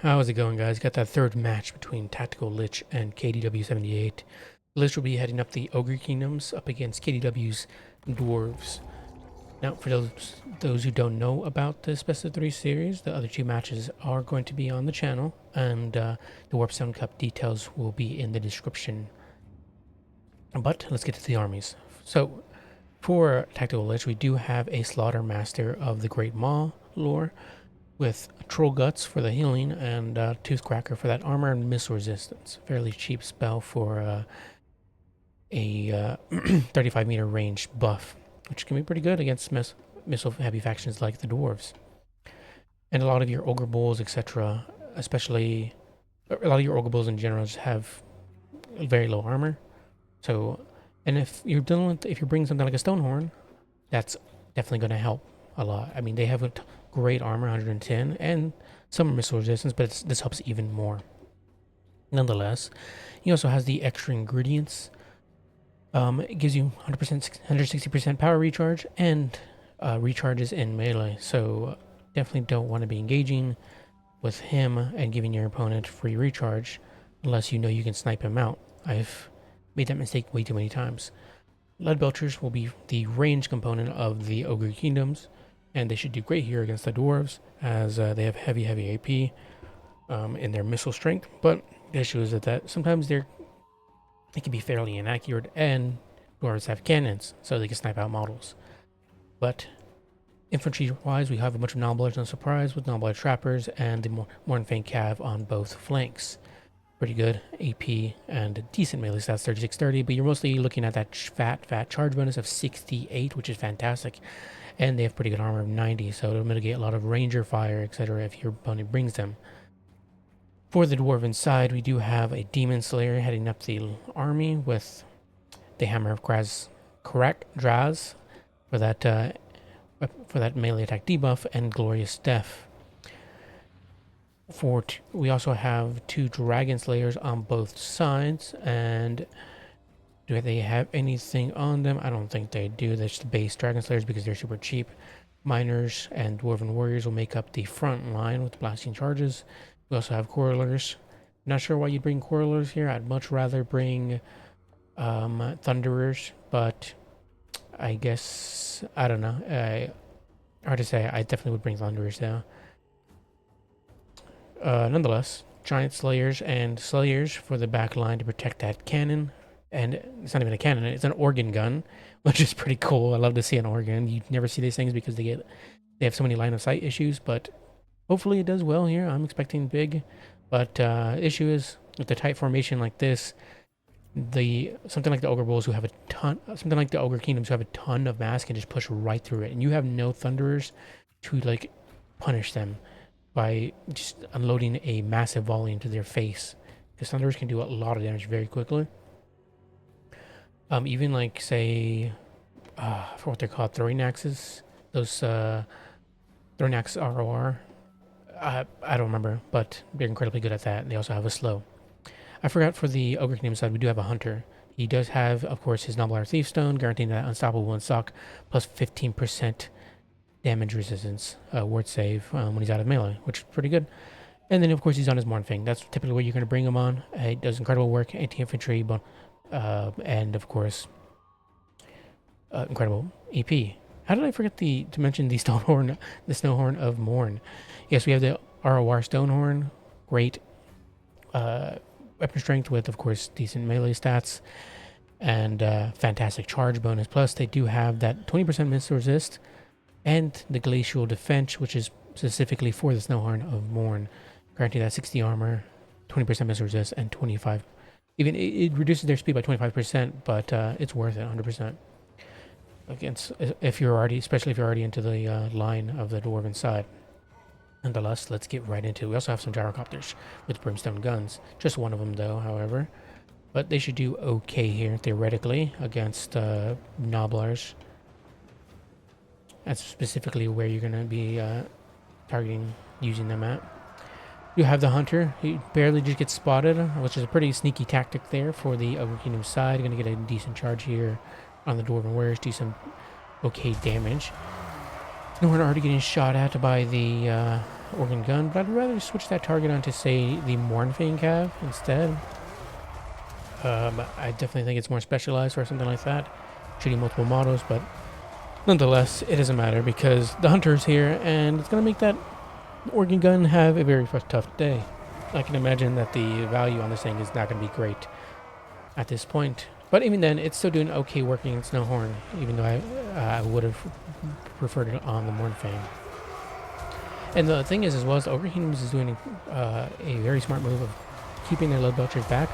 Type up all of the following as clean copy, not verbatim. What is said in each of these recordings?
How's it going, guys? Got that third match between Tactical Lich and KDW78. Lich will be heading up the Ogre Kingdoms up against KDW's Dwarves. Now, for those who don't know about this Best of 3 series, the other two matches are going to be on the channel, and the Warpstone Cup details will be in the description. But let's get to the armies. So, for Tactical Lich, we do have a Slaughter Master of the Great Maw lore, with Troll Guts for the healing and Toothcracker for that armor and missile resistance. Fairly cheap spell for a 35 meter range buff, which can be pretty good against missile heavy factions like the Dwarves. And a lot of your Ogre Bulls, etc., especially a lot of your Ogre Bulls in general, just have very low armor. So, and if you're bringing something like a Stonehorn, that's definitely going to help a lot. I mean, they have a great armor, 110, and some missile resistance, but this helps even more. Nonetheless, he also has the extra ingredients. It gives you 100%, 160% power recharge, and recharges in melee. So definitely don't want to be engaging with him and giving your opponent free recharge unless you know you can snipe him out. I've made that mistake way too many times. Lead Belchers will be the range component of the Ogre Kingdoms, and they should do great here against the Dwarves, as they have heavy AP in their missile strength. But the issue is that sometimes they can be fairly inaccurate, and Dwarves have cannons, so they can snipe out models. But infantry-wise, we have a bunch of Knobblers on surprise with Knobbler Trappers and the Mornfang Cav on both flanks. Pretty good AP and decent melee stats, 36-30, but you're mostly looking at that fat charge bonus of 68, which is fantastic. And they have pretty good armor of 90, so it'll mitigate a lot of ranger fire, etc. if your opponent brings them. For the Dwarven side, we do have a Demon Slayer heading up the army with the Hammer of Draz for that melee attack debuff and Glorious Death. We also have two Dragon Slayers on both sides, and do they have anything on them? I don't think they do. They're just the base Dragon Slayers because they're super cheap. Miners and Dwarven Warriors will make up the front line with blasting charges. We also have Quarrelers. Not sure why you'd bring Quarrelers here. I'd much rather bring Thunderers, but I guess, I don't know. Hard to say. I definitely would bring Thunderers though. Nonetheless, Giant Slayers and Slayers for the back line to protect that cannon. And it's not even a cannon, it's an organ gun, which is pretty cool. I love to see an organ. You never see these things because they have so many line of sight issues, but hopefully it does well here. I'm expecting big, but issue is with the tight formation like this, something like the Ogre Bulls who have something like the Ogre Kingdoms who have a ton of mass can just push right through it, and you have no Thunderers to like punish them by just unloading a massive volley into their face, because Thunderers can do a lot of damage very quickly. Even like, say, for what they're called, throwing axes, those throwing axe ROR, I don't remember, but they're incredibly good at that. They also have a slow. I forgot, for the Ogre Kingdom side, we do have a Hunter. He does have, of course, his Knobbler Thief Stone, guaranteeing that unstoppable in stock, plus 15% damage resistance, ward save when he's out of melee, which is pretty good. And then, of course, he's on his Mornfang. That's typically what you're going to bring him on. It does incredible work, anti-infantry, and of course, incredible AP. How did I forget to mention the Stonehorn of Morn? Yes, we have the ROR Stonehorn, great weapon strength with, of course, decent melee stats and fantastic charge bonus. Plus, they do have that 20% missile resist and the Glacial Defense, which is specifically for the Stonehorn of Morn, guarantee that 60 armor, 20% missile resist, and 25. Even it reduces their speed by 25%, but it's worth it 100%. Against, especially if you're already into the line of the Dwarven side. Nonetheless, let's get right into it. We also have some gyrocopters with brimstone guns. Just one of them though, however. But they should do okay here, theoretically, against Knobblers. That's specifically where you're going to be targeting, using them at. You have the Hunter. He barely just gets spotted, which is a pretty sneaky tactic there for the Ogre Kingdom side. Going to get a decent charge here on the Dwarven Warriors, do some okay damage. And we're already getting shot at by the organ gun, but I'd rather switch that target onto, say, the Mournfang Cav instead. I definitely think it's more specialized for something like that, shooting multiple models, but nonetheless, it doesn't matter because the hunter's here, and it's going to make that organ gun have a very tough day. I can imagine that the value on this thing is not going to be great at this point. But even then, it's still doing okay working in Stonehorn, even though I would have preferred it on the Mournfang. And the thing is, as well as the Ogre Kingdoms is doing a very smart move of keeping their lead belchers back.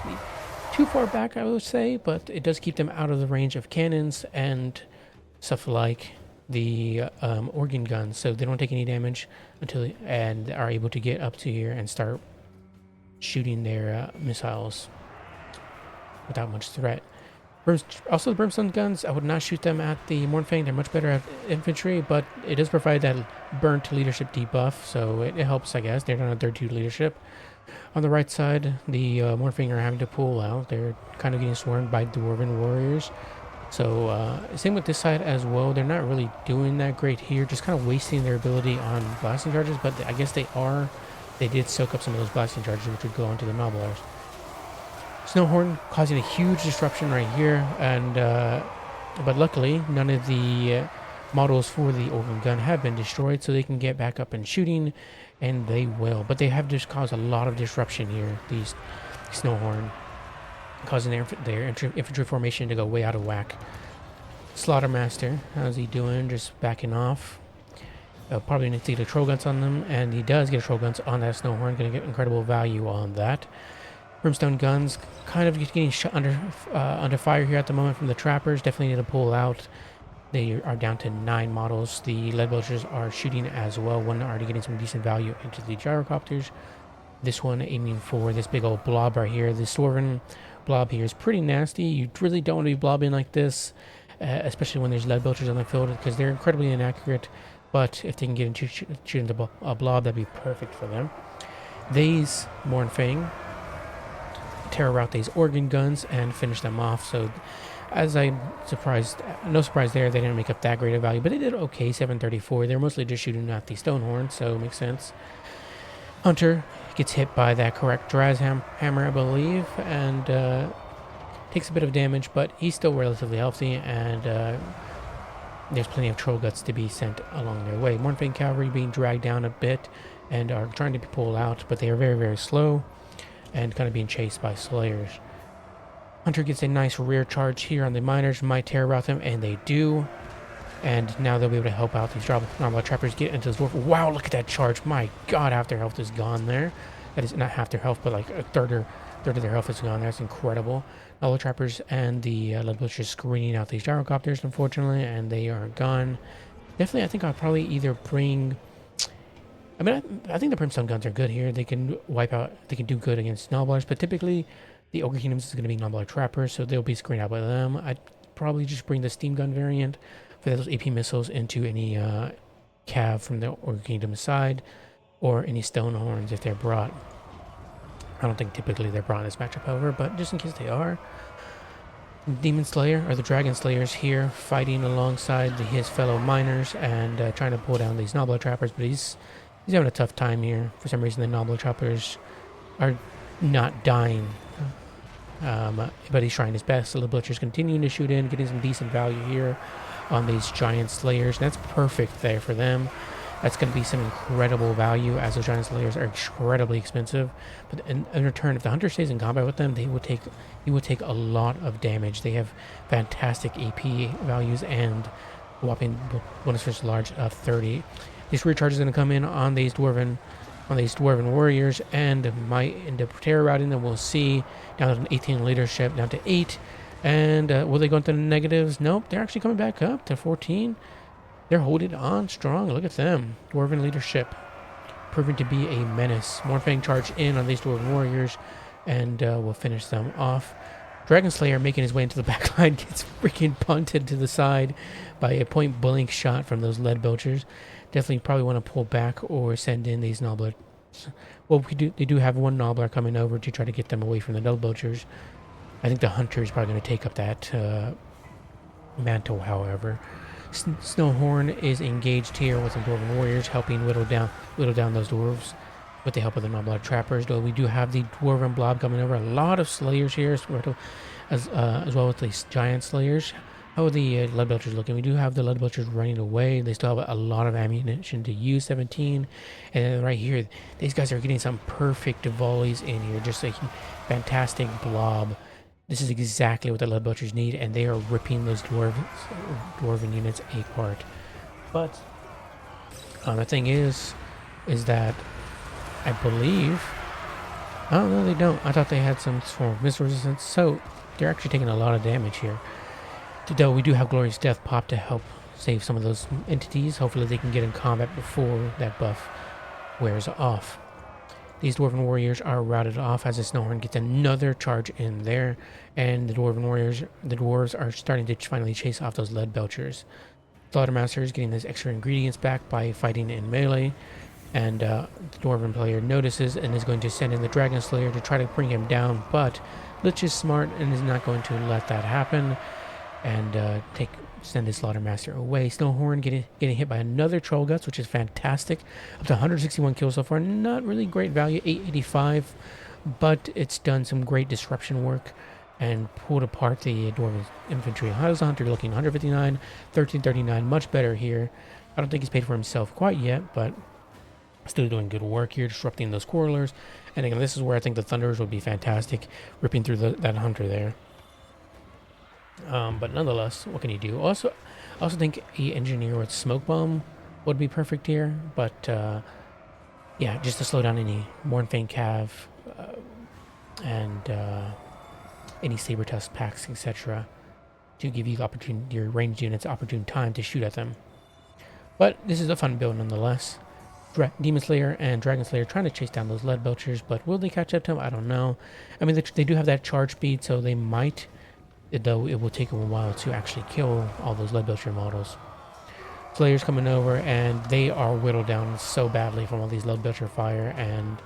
Too far back, I would say, but it does keep them out of the range of cannons and stuff like the organ guns, so they don't take any damage and are able to get up to here and start shooting their missiles without much threat. Also, the Brimstone guns, I would not shoot them at the Mournfang. They're much better at infantry, but it does provide that burnt leadership debuff, so it helps, I guess. They're not on 32 leadership. On the right side, the Mournfang are having to pull out. They're kind of getting swarmed by Dwarven warriors. So, same with this side as well. They're not really doing that great here, just kind of wasting their ability on blasting charges, but I guess they did soak up some of those blasting charges, which would go onto the Nobblers. Stonehorn causing a huge disruption right here, and but luckily none of the models for the organ gun have been destroyed, so they can get back up and shooting, and they will. But they have just caused a lot of disruption here, these Stonehorn, causing their infantry formation to go way out of whack. Slaughtermaster, how's he doing? Just backing off. Probably need to get a troll guns on them, and he does get a troll guns on that Stonehorn. Going to get incredible value on that. Brimstone guns kind of getting shot under fire here at the moment from the trappers. Definitely need to pull out. They are down to 9 models. The lead belchers are shooting as well. One already getting some decent value into the gyrocopters. This one aiming for this big old blob right here. The Dwarven blob here is pretty nasty. You really don't want to be blobbing like this, especially when there's lead belchers on the field, because they're incredibly inaccurate. But if they can get into shooting a blob, that'd be perfect for them. These Mournfang tear out these organ guns and finish them off. So, as I'm surprised, no surprise there, they didn't make up that great of value, but they did okay, 734. They're mostly just shooting at the Stonehorn, so it makes sense. Hunter gets hit by that correct Draz hammer, I believe, and takes a bit of damage, but he's still relatively healthy, and there's plenty of troll guts to be sent along their way. Mournfang cavalry being dragged down a bit and are trying to be pulled out, but they are very, very slow and kind of being chased by slayers. Hunter gets a nice rear charge here on the miners, might tear out them, and they do. And now they'll be able to help out these normal trappers get into this dwarf. Wow, look at that charge. My god, half their health is gone there. That is not half their health, but like a third of their health is gone there. That's incredible. All the trappers and the lead belchers screening out these gyrocopters, unfortunately, and they are gone. Definitely, I think I'll probably either bring... I mean, I think the Brimstone guns are good here. They can wipe out... They can do good against Nobblers, but typically the Ogre Kingdoms is going to be Nobbler trappers, so they'll be screened out by them. I'd probably just bring the Steam Gun variant for those AP missiles into any cav from the Ogre Kingdom side, or any Stonehorns if they're brought. I don't think typically they're brought in this matchup, however, but just in case they are. Demon Slayer, or the Dragon Slayers here, fighting alongside his fellow miners and trying to pull down these Nobbler trappers, but he's having a tough time here. For some reason, the Nobbler trappers are not dying. But he's trying his best. The Butcher's continuing to shoot in, getting some decent value here on these giant slayers. And that's perfect there for them. That's going to be some incredible value, as those giant slayers are incredibly expensive. But in return, if the hunter stays in combat with them, he would take a lot of damage. They have fantastic AP values and whopping bonus versus large of 30. These rear charges are going to come in on these dwarven warriors and might end up terror routing them. We'll see. Down to an 18 leadership, down to 8. And will they go into the negatives? Nope, they're actually coming back up to 14. They're holding on strong. Look at them. Dwarven leadership proving to be a menace. Mournfang charge in on these dwarven warriors, and we'll finish them off. Dragon Slayer making his way into the back line gets freaking punted to the side by a point blank shot from those lead belchers. Definitely probably want to pull back or send in these Nobbler. Well, they do have one Nobbler coming over to try to get them away from the lead belchers. I think the hunter is probably going to take up that mantle, however. Stonehorn is engaged here with some Dwarven warriors, helping whittle down those dwarves with the help of the non-blood trappers. Though we do have the Dwarven blob coming over. A lot of slayers here, as well as these giant slayers. How are the lead belchers looking? We do have the lead belchers running away. They still have a lot of ammunition to use, 17. And then right here, these guys are getting some perfect volleys in here. Just a fantastic blob. This is exactly what the lead belchers need, and they are ripping those dwarven units apart. But the thing is that I believe... Oh, no, they don't. I thought they had some form of missile resistance. So they're actually taking a lot of damage here. Though we do have Glorious Death pop to help save some of those entities. Hopefully they can get in combat before that buff wears off. These Dwarven Warriors are routed off as the Stonehorn gets another charge in there. And the Dwarves are starting to finally chase off those Lead Belchers. Slaughtermaster is getting those extra ingredients back by fighting in melee. And the Dwarven player notices and is going to send in the Dragon Slayer to try to bring him down. But Lich is smart and is not going to let that happen. And send his Slaughtermaster away. Stonehorn getting hit by another Troll Guts, which is fantastic. Up to 161 kills so far. Not really great value, 885, but it's done some great disruption work and pulled apart the Dwarven infantry. How's the Hunter looking? 159, 1339, much better here. I don't think he's paid for himself quite yet, but still doing good work here, disrupting those Quarrelers. And again, this is where I think the Thunderers would be fantastic, ripping through that Hunter there. But nonetheless, what can you do? I also think an engineer with smoke bomb would be perfect here. But yeah, just to slow down any Mornfang Cav and any Saber Tusk packs, etc., to give you your ranged units opportune time to shoot at them. But this is a fun build nonetheless. Demon Slayer and Dragon Slayer trying to chase down those Lead Belchers, but will they catch up to them? I don't know. I mean, they do have that charge speed, so they might. Though it will take them a while to actually kill all those Lead Belcher models. Slayers coming over, and they are whittled down so badly from all these Lead Belcher fire, and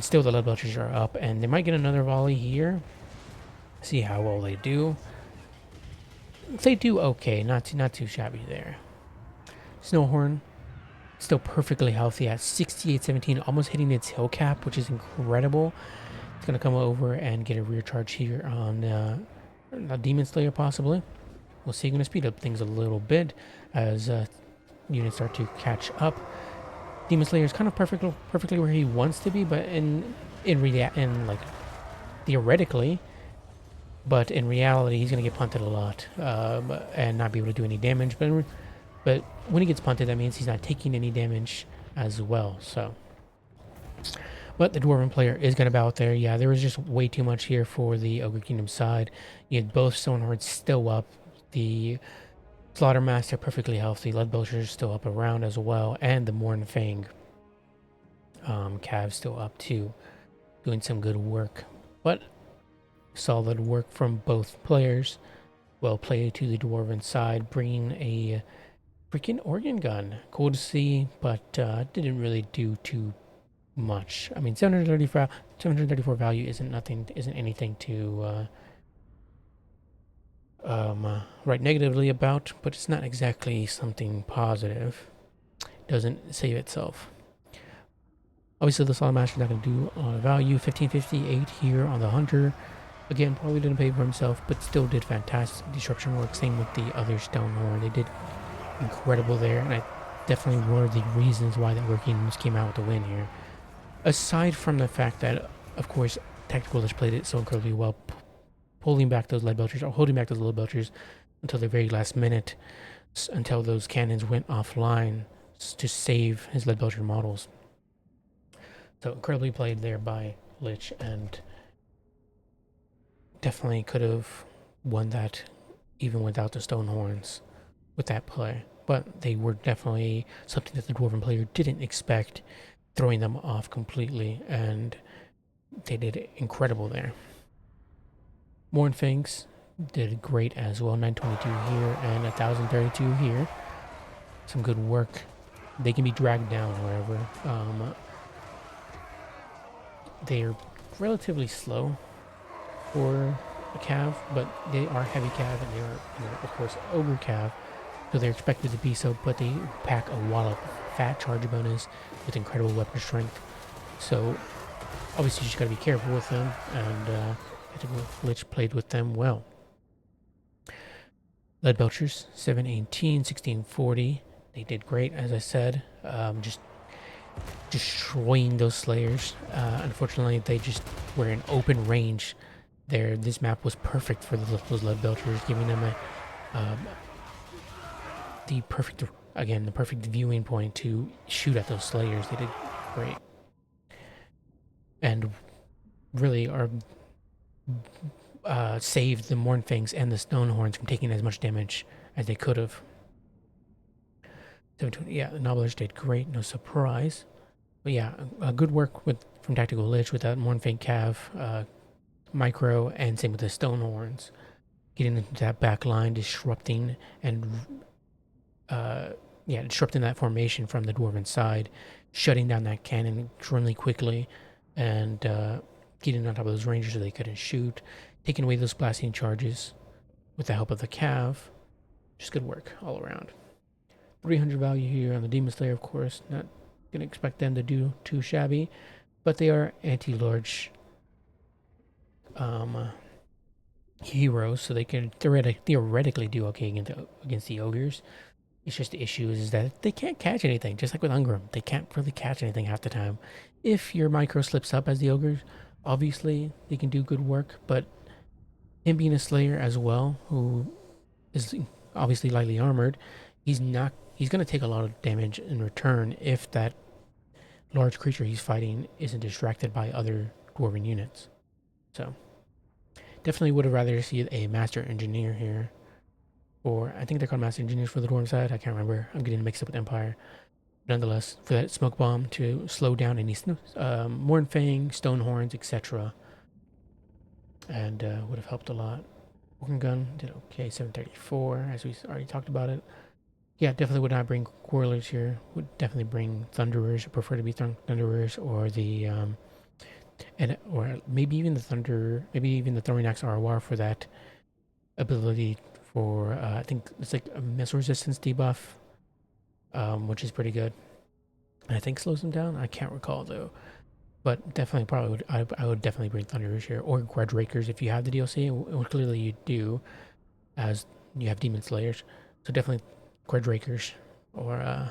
still the Lead Belchers are up, and they might get another volley here. See how well they do. They do okay, not too shabby there. Stonehorn still perfectly healthy at 6817, almost hitting its hill cap, which is incredible. It's gonna come over and get a rear charge here on a Demon Slayer possibly. We'll see. Going to speed up things a little bit as units start to catch up. Demon Slayer is kind of perfectly where he wants to be, but in like theoretically, but in reality, he's going to get punted a lot and not be able to do any damage. But when he gets punted, that means he's not taking any damage as well. So. But the Dwarven player is going to bow out there. Yeah, there was just way too much here for the Ogre Kingdom side. You had both Stonehorns still up. The Slaughtermaster perfectly healthy. Lead Belchers still up around as well. And the Mornfang Cav still up too. Doing some good work. But solid work from both players. Well played to the Dwarven side. Bringing a freaking organ gun. Cool to see, but didn't really do too much. I mean, 734 value isn't anything to write negatively about, but it's not exactly something positive. Doesn't save itself. Obviously, the Solid Master is not going to do a lot of value. 1558 here on the Hunter. Again, probably didn't pay for himself, but still did fantastic disruption work. Same with the other Stonehorn. They did incredible there, and I definitely were the reasons why the Working came out with the win here. Aside from the fact that, of course, Tactical Lich played it so incredibly well, holding back those Lead Belchers until the very last minute, until those cannons went offline to save his Lead Belcher models. So incredibly played there by Lich, and definitely could have won that even without the Stonehorns with that play. But they were definitely something that the Dwarven player didn't expect, throwing them off completely, and they did incredible there. Mornfangs did great as well, 922 here and 1032 here. Some good work. They can be dragged down, however. They're relatively slow for a Cav, but they are heavy Cav, and they are, of course, Ogre Cav. so they're expected to be so, but they pack a wallop of fat charge bonus with incredible weapon strength. So obviously you just gotta be careful with them, and I think Lich played with them well. Lead Belchers, 718, 1640. They did great, as I said. Just destroying those Slayers. Unfortunately, they just were in open range there. This map was perfect for those Lead Belchers, giving them the perfect viewing point to shoot at those Slayers. They did great. And really saved the Mournfangs and the Stonehorns from taking as much damage as they could have. Yeah, the Nobblers did great, no surprise. But yeah, good work from Tactical Lich with that Mournfang Cav, Micro, and same with the Stonehorns. Getting into that back line, disrupting that formation from the Dwarven side, shutting down that cannon extremely quickly, and getting on top of those Rangers so they couldn't shoot, taking away those blasting charges with the help of the Cav. Just good work all around. 300 value here on the Demon Slayer, of course. Not gonna expect them to do too shabby, but they are anti-large heroes, so they can theoretically do okay against the ogres. It's just the issue is that they can't catch anything. Just like with Ungram, they can't really catch anything half the time. If your micro slips up as the ogres, obviously they can do good work, but him being a Slayer as well, who is obviously lightly armored, he's going to take a lot of damage in return if that large creature he's fighting isn't distracted by other Dwarven units. So definitely would have rather see a Master Engineer here, or I think they're called Master Engineers for the Dwarven side. I can't remember. I'm getting mixed up with Empire. Nonetheless, for that smoke bomb to slow down any Mournfang, Stonehorns, etc., and would have helped a lot. Organ Gun did okay, 734, as we already talked about it. Yeah, definitely would not bring Quarrelers here. Would definitely bring Thunderers. I prefer to be Thunderers, or the or maybe even the Throwing Axe ROR for that ability for I think it's like a missile resistance debuff, which is pretty good. And I think slows them down. I can't recall though, but definitely probably would. I would definitely bring Thunderers here, or Grudge Rakers if you have the DLC, which clearly you do, as you have Demon Slayers. So definitely Grudge Rakers, or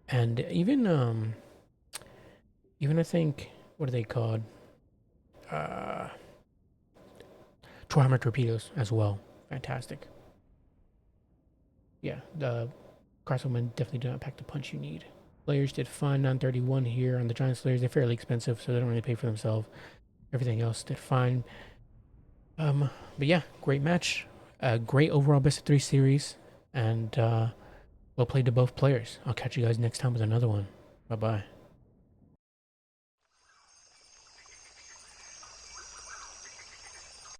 and even I think, what are they called? Torhammer Torpedoes as well. Fantastic. Yeah, the Crossbowmen definitely do not pack the punch you need. Slayers did fine, 931 here on the Giant Slayers. They're fairly expensive, so they don't really pay for themselves. Everything else did fine. But yeah, great match. Great overall best of 3 series, and well played to both players. I'll catch you guys next time with another one. Bye bye.